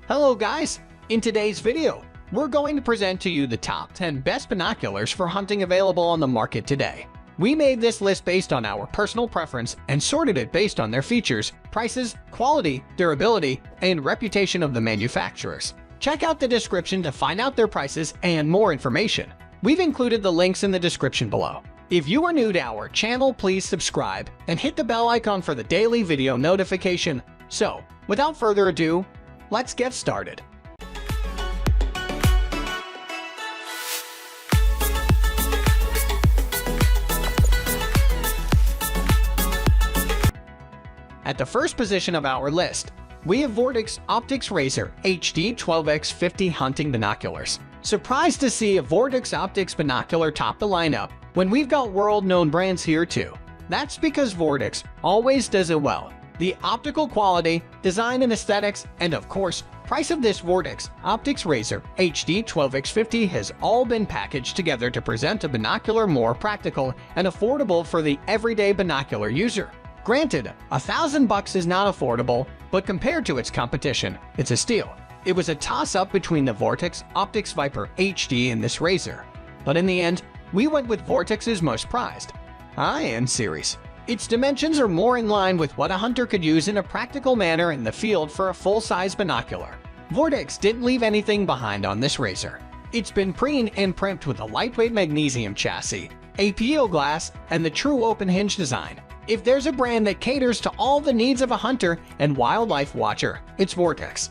Hello guys! In today's video, we're going to present to you the top 10 best binoculars for hunting available on the market today. We made this list based on our personal preference and sorted it based on their features, prices, quality, durability, and reputation of the manufacturers. Check out the description to find out their prices and more information. We've included the links in the description below. If you are new to our channel, please subscribe and hit the bell icon for the daily video notification. So, without further ado, let's get started. At the first position of our list, we have Vortex Optics Razor HD 12x50 hunting binoculars. Surprised to see a Vortex Optics binocular top the lineup when we've got world-known brands here too. That's because Vortex always does it well. The optical quality, design and aesthetics, and of course, price of this Vortex Optics Razor HD 12x50 has all been packaged together to present a binocular more practical and affordable for the everyday binocular user. Granted, $1,000 is not affordable, but compared to its competition, it's a steal. It was a toss-up between the Vortex Optics Viper HD and this razor, but in the end, we went with Vortex's most prized high-end series. Its dimensions are more in line with what a hunter could use in a practical manner in the field for a full-size binocular. Vortex didn't leave anything behind on this razor. It's been preened and primed with a lightweight magnesium chassis, APO glass, and the true open hinge design. If there's a brand that caters to all the needs of a hunter and wildlife watcher, it's Vortex.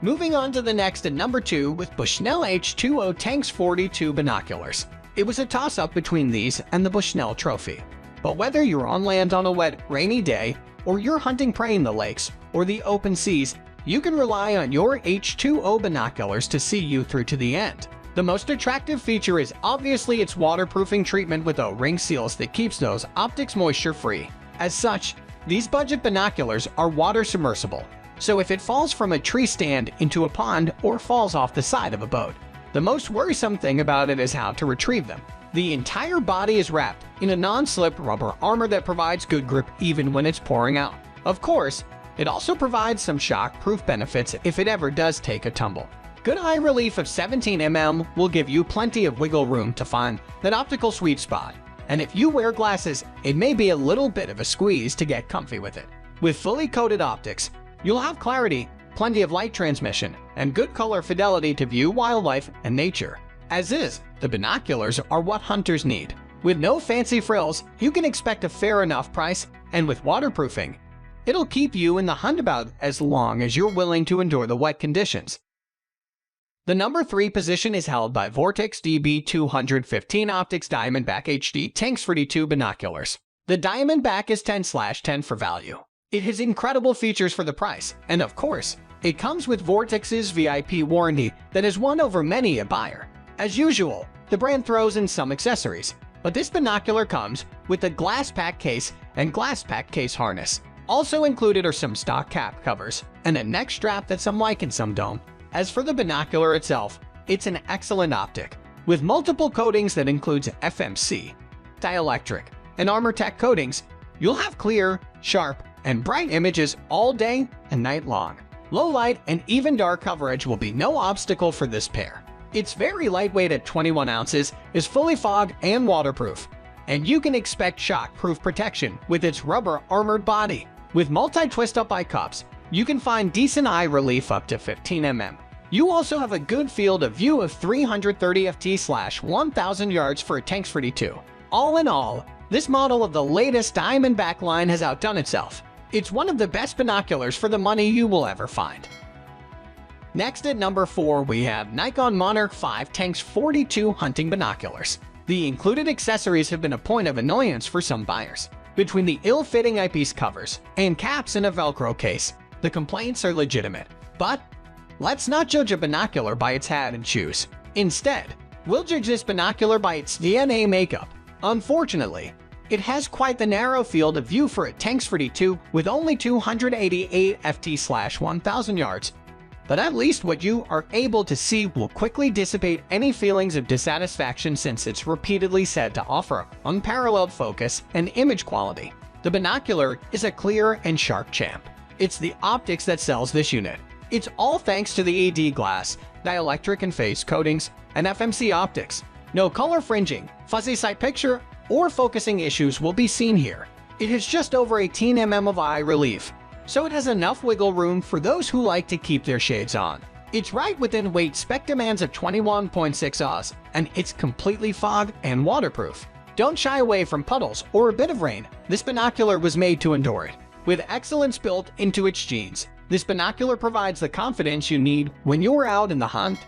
Moving on to the next at number 2 with Bushnell H2O Tanks 42 binoculars. It was a toss-up between these and the Bushnell Trophy. But whether you're on land on a wet, rainy day, or you're hunting prey in the lakes or the open seas, you can rely on your H2O binoculars to see you through to the end. The most attractive feature is obviously its waterproofing treatment with O-ring seals that keeps those optics moisture-free. As such, these budget binoculars are water submersible, so if it falls from a tree stand into a pond or falls off the side of a boat, the most worrisome thing about it is how to retrieve them. The entire body is wrapped in a non-slip rubber armor that provides good grip even when it's pouring out. Of course, it also provides some shock-proof benefits if it ever does take a tumble. Good eye relief of 17 mm will give you plenty of wiggle room to find that optical sweet spot. And if you wear glasses, it may be a little bit of a squeeze to get comfy with it. With fully coated optics, you'll have clarity, plenty of light transmission, and good color fidelity to view wildlife and nature. As is, the binoculars are what hunters need. With no fancy frills, you can expect a fair enough price, and with waterproofing, it'll keep you in the hunt about as long as you're willing to endure the wet conditions. The number 3 position is held by Vortex DB215 Optics Diamondback HD Tanks 42 binoculars. The Diamondback is 10/10 for value. It has incredible features for the price, and of course, it comes with Vortex's VIP warranty that has won over many a buyer. As usual, the brand throws in some accessories, but this binocular comes with a glass pack case and glass pack case harness. Also included are some stock cap covers and a neck strap that some like and some don't. As for the binocular itself, it's an excellent optic, with multiple coatings that includes FMC, dielectric, and ArmorTech coatings. You'll have clear, sharp, and bright images all day and night long. Low light and even dark coverage will be no obstacle for this pair. It's very lightweight at 21 ounces, is fully fog and waterproof, and you can expect shock-proof protection with its rubber armored body. With multi-twist-up eye cups, you can find decent eye relief up to 15 mm. You also have a good field of view of 330 ft/1000 yards for a Tanks 42. All in all, this model of the latest Diamondback line has outdone itself. It's one of the best binoculars for the money you will ever find. Next at number 4, we have Nikon Monarch 5 Tanks 42 hunting binoculars. The included accessories have been a point of annoyance for some buyers. Between the ill-fitting eyepiece covers and caps in a Velcro case, the complaints are legitimate. But let's not judge a binocular by its hat and shoes. Instead, we'll judge this binocular by its DNA makeup. Unfortunately, it has quite the narrow field of view for a Tanks 42 with only 288 ft/1000 yards. But at least what you are able to see will quickly dissipate any feelings of dissatisfaction since it's repeatedly said to offer unparalleled focus and image quality. The binocular is a clear and sharp champ. It's the optics that sells this unit. It's all thanks to the AD glass, dielectric and phase coatings, and FMC optics. No color fringing, fuzzy sight picture, or focusing issues will be seen here. It has just over 18 mm of eye relief, so it has enough wiggle room for those who like to keep their shades on. It's right within weight. Spec demands of 21.6 Oz, and it's completely fog and waterproof. Don't shy away from puddles or a bit of rain. This binocular was made to endure it. With excellence built into its genes, this binocular provides the confidence you need when you're out in the hunt.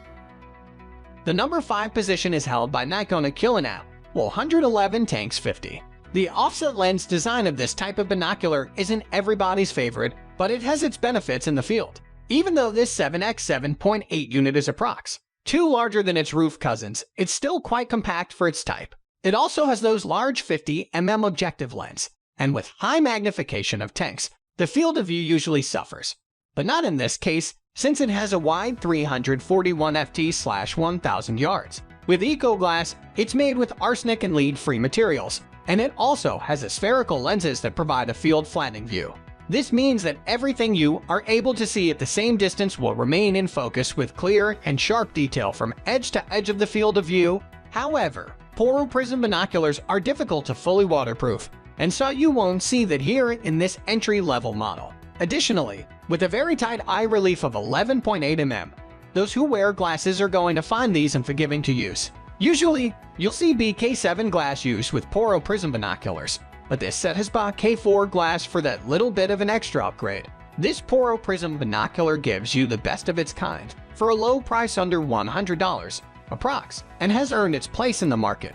The number 5 position is held by Nikon Aculon 111 Tanks 50. The offset lens design of this type of binocular isn't everybody's favorite, but it has its benefits in the field. Even though this 7x7.8 unit is approx. 2 larger than its roof cousins, it's still quite compact for its type. It also has those large 50 mm objective lens, and with high magnification of tanks, the field of view usually suffers. But not in this case, since it has a wide 341 ft/1000 yards. With Eco Glass, it's made with arsenic and lead-free materials, and it also has a spherical lenses that provide a field flattening view. This means that everything you are able to see at the same distance will remain in focus with clear and sharp detail from edge to edge of the field of view. However, Poro Prism binoculars are difficult to fully waterproof, and so you won't see that here in this entry-level model. Additionally, with a very tight eye relief of 11.8 mm, those who wear glasses are going to find these unforgiving to use. Usually, you'll see BK7 glass used with Poro Prism binoculars, but this set has BK4 glass for that little bit of an extra upgrade. This Poro Prism binocular gives you the best of its kind for a low price under $100 approx, and has earned its place in the market.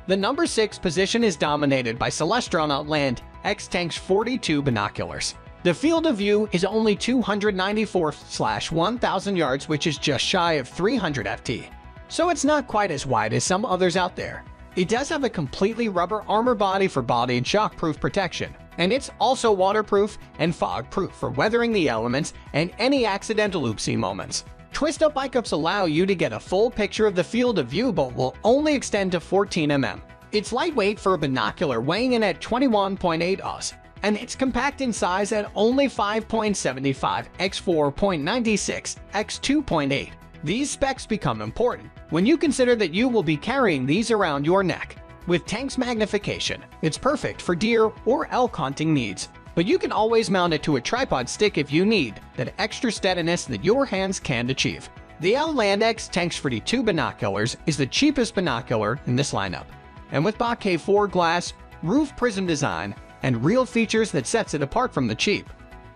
The number 6 position is dominated by Celestron Outland X Tanks 42 binoculars. The field of view is only 294/1000 yards, which is just shy of 300 ft. So it's not quite as wide as some others out there. It does have a completely rubber armor body for body and shockproof protection, and it's also waterproof and fog-proof for weathering the elements and any accidental oopsie moments. Twist-up eye-cups allow you to get a full picture of the field of view but will only extend to 14 mm. It's lightweight for a binocular, weighing in at 21.8 Oz, and it's compact in size at only 5.75 x 4.96 x 2.8. These specs become important when you consider that you will be carrying these around your neck. With Tank's magnification, it's perfect for deer or elk hunting needs, but you can always mount it to a tripod stick if you need that extra steadiness that your hands can't achieve. The Outland X Tanks 42 binoculars is the cheapest binocular in this lineup, and with BK4 glass, roof prism design, and real features that sets it apart from the cheap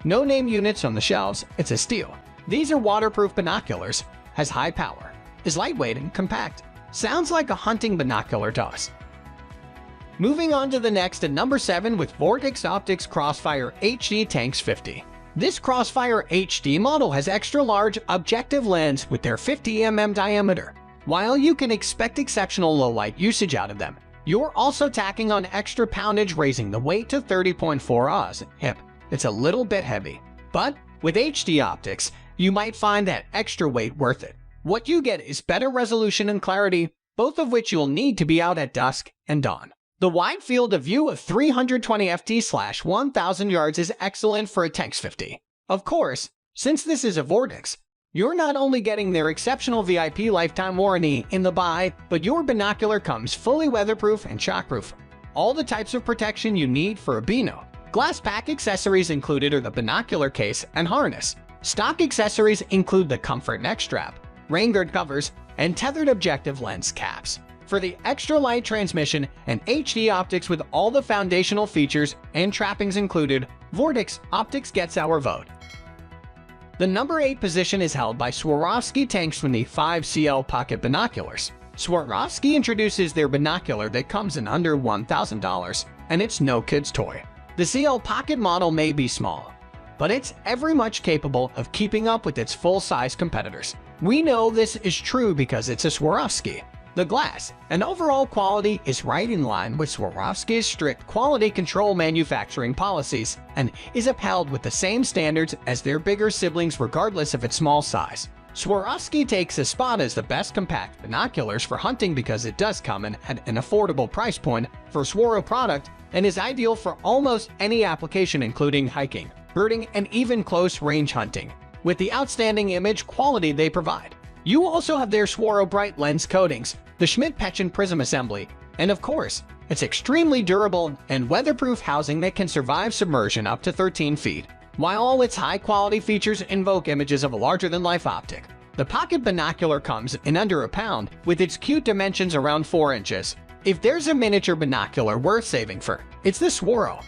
no-name units on the shelves, it's a steal. These are waterproof binoculars, has high power, is lightweight and compact. Sounds like a hunting binocular to us. Moving on to the next at number 7 with Vortex Optics Crossfire HD Tanks 50. This Crossfire HD model has extra large objective lens with their 50 mm diameter. While you can expect exceptional low light usage out of them, you're also tacking on extra poundage, raising the weight to 30.4 Oz. It's a little bit heavy, but with HD optics, you might find that extra weight worth it. What you get is better resolution and clarity, both of which you'll need to be out at dusk and dawn. The wide field of view of 320 ft/1000 yards is excellent for a Tanks 50. Of course, since this is a Vortex, you're not only getting their exceptional VIP lifetime warranty in the buy, but your binocular comes fully weatherproof and shockproof. All the types of protection you need for a Bino. Glass pack accessories included are the binocular case and harness. Stock accessories include the comfort neck strap, rain guard covers, and tethered objective lens caps. For the extra light transmission and HD optics with all the foundational features and trappings included, Vortex Optics gets our vote. The number 8 position is held by Swarovski Tanks 25 CL Pocket Binoculars. Swarovski introduces their binocular that comes in under $1,000, and it's no kid's toy. The CL Pocket model may be small, but it's every much capable of keeping up with its full-size competitors. We know this is true because it's a Swarovski. The glass and overall quality is right in line with Swarovski's strict quality control manufacturing policies and is upheld with the same standards as their bigger siblings regardless of its small size. Swarovski takes a spot as the best compact binoculars for hunting because it does come in at an affordable price point for a Swaro product and is ideal for almost any application including hiking, birding, and even close-range hunting. with the outstanding image quality they provide. You also have their Swarovski bright lens coatings, the Schmidt-Pechen prism assembly, and of course, its extremely durable and weatherproof housing that can survive submersion up to 13 feet. While all its high-quality features invoke images of a larger-than-life optic, the pocket binocular comes in under a pound with its cute dimensions around 4 inches. If there's a miniature binocular worth saving for, it's the Swarovski.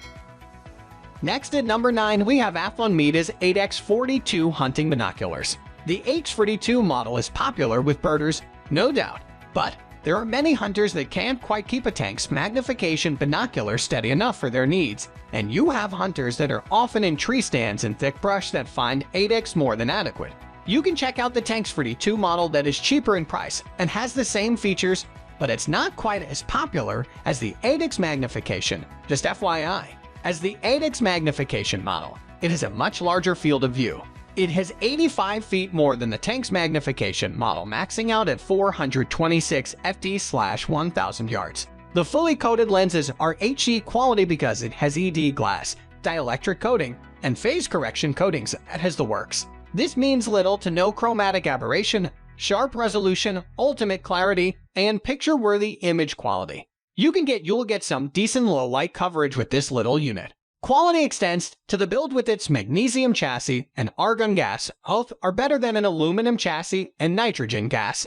Next at number 9, we have Athlon Midas H2O hunting binoculars. The H2O model is popular with birders, no doubt, but there are many hunters that can't quite keep a tank's magnification binocular steady enough for their needs, and you have hunters that are often in tree stands and thick brush that find 8x more than adequate. You can check out the Tank's 2 model that is cheaper in price and has the same features, but it's not quite as popular as the 8x magnification, just FYI. As the 8x magnification model, it has a much larger field of view. It has 85 feet more than the Tank's magnification model, maxing out at 426 ft/1000 yards. The fully coated lenses are HD quality because it has ED glass, dielectric coating, and phase correction coatings that has the works. This means little to no chromatic aberration, sharp resolution, ultimate clarity, and picture-worthy image quality. You'll get some decent low-light coverage with this little unit. Quality extends to the build with its magnesium chassis and argon gas. Both are better than an aluminum chassis and nitrogen gas,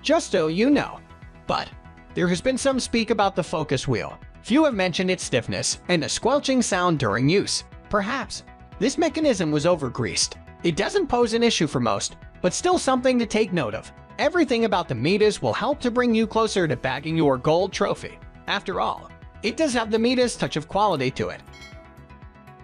just so you know. But there has been some speak about the focus wheel. Few have mentioned its stiffness and a squelching sound during use. Perhaps this mechanism was over-greased. It doesn't pose an issue for most, but still something to take note of. Everything about the Midas will help to bring you closer to bagging your gold trophy. After all, it does have the Midas touch of quality to it.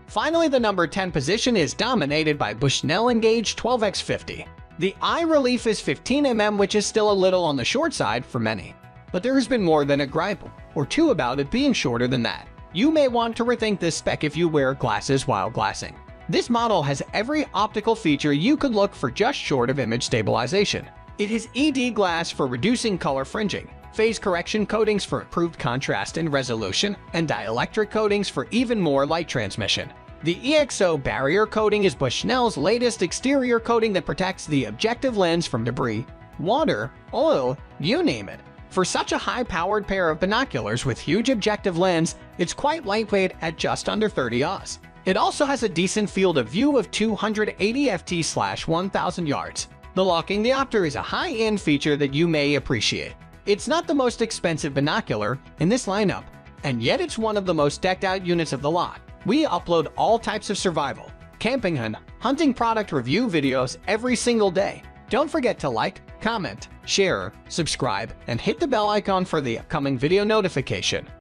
Finally, the number 10 position is dominated by Bushnell Engage 12x50. The eye relief is 15 mm, which is still a little on the short side for many. But there has been more than a gripe or two about it being shorter than that. You may want to rethink this spec if you wear glasses while glassing. This model has every optical feature you could look for just short of image stabilization. It has ED glass for reducing color fringing, phase correction coatings for improved contrast and resolution, and dielectric coatings for even more light transmission. The EXO barrier coating is Bushnell's latest exterior coating that protects the objective lens from debris, water, oil, you name it. For such a high-powered pair of binoculars with huge objective lens, it's quite lightweight at just under 30 Oz. It also has a decent field of view of 280 ft/1000 yards. The locking diopter is a high-end feature that you may appreciate. It's not the most expensive binocular in this lineup, and yet it's one of the most decked-out units of the lot. We upload all types of survival, camping, and hunting product review videos every single day. Don't forget to like, comment, share, subscribe, and hit the bell icon for the upcoming video notification.